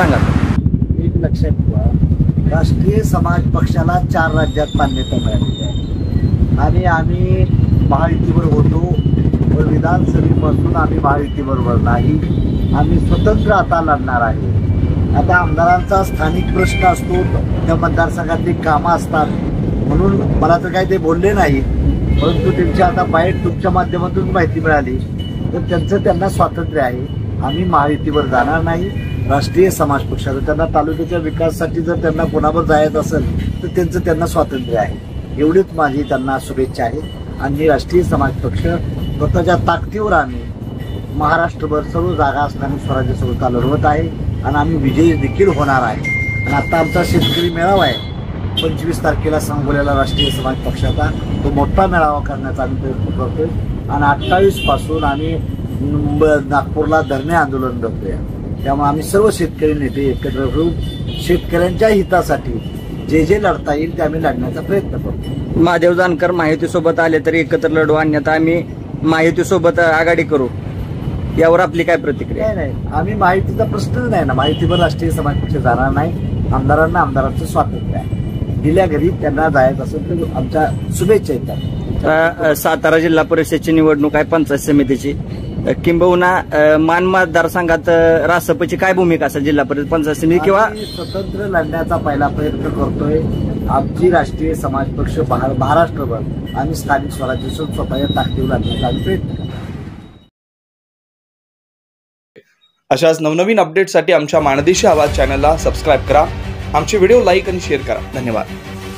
सांगा. एक लक्षात ठेवा, राष्ट्रीय समाज पक्षाला 4 राज्यात मान्यता मिळालेली आहे आणि आम्ही महायुतीवर होतो, व विधानसभेपासून आम्ही महायुतीबरोबर नाही, आम्ही स्वतंत्र आता लढणार आहे. आता आमदारांचा स्थानिक प्रश्न असतो, त्या मतदारसंघातली कामं असतात, म्हणून मला तर काही ते बोलले नाही, परंतु त्यांची आता बाईट तुमच्या माध्यमातून माहिती मिळाली तर त्यांचं त्यांना स्वातंत्र्य आहे. आम्ही महायुतीवर जाणार नाही. राष्ट्रीय समाज पक्षाचं त्यांना तालुक्याच्या विकासासाठी जर त्यांना कोणावर जायचं असेल तर त्यांचं त्यांना स्वातंत्र्य आहे. एवढीच माझी त्यांना शुभेच्छा आहे. आणि राष्ट्रीय समाज पक्ष स्वतःच्या ताकदीवर आम्ही महाराष्ट्रभर सर्व जागा असताना स्वराज्य संस्था लढवत आहे आणि आम्ही विजयी देखील होणार आहे. आणि आता आमचा शेतकरी मेळावा आहे 25 तारखेला सांगोल्याला राष्ट्रीय समाज पक्षाचा, तो मोठा मेळावा करण्याचा आम्ही प्रयत्न करतोय. आणि 28 पासून आम्ही नागपूरला धरणे आंदोलन करतोय. त्यामुळे आम्ही सर्व शेतकरी नेते एकत्र होऊन शेतकऱ्यांच्या हितासाठी जे जे लढता येईल ते आम्ही लढण्याचा प्रयत्न करतो. महादेव जानकर माहितीसोबत आले तरी एकत्र लढू, अन्यथा आम्ही माहितीसोबत आघाडी करू, यावर आपली काय प्रतिक्रिया? नाही, आम्ही माहितीचा प्रश्नच नाही ना. माहितीवर राष्ट्रीय समाज पक्ष जाणार नाही. आमदारांना आमदारांचं स्वातंत्र्य आहे. दिल्या घरी त्यांना जायचं असेल तर आमच्या शुभेच्छा येतात. सातारा जिल्हा परिषदेची निवडणूक आहे, पंचायत समितीची, किंबहुना मान मतदारसंघात रासपची काय भूमिका असेल जिल्हा परिषद पंचायत समिती किंवा स्वतंत्र लढण्याचा पहिला प्रयत्न करतोय. आमची राष्ट्रीय समाज पक्ष महाराष्ट्रभर आणि स्थानिक स्वराज्य स्वतःच्या ताकदीवर लढण्याचा आम्ही प्रयत्न करतो. अशाच नवनवीन अपडेटसाठी आमच्या माणदेशी आवाज चॅनलला सबस्क्राईब करा. आमचे व्हिडिओ लाईक आणि शेअर करा. धन्यवाद.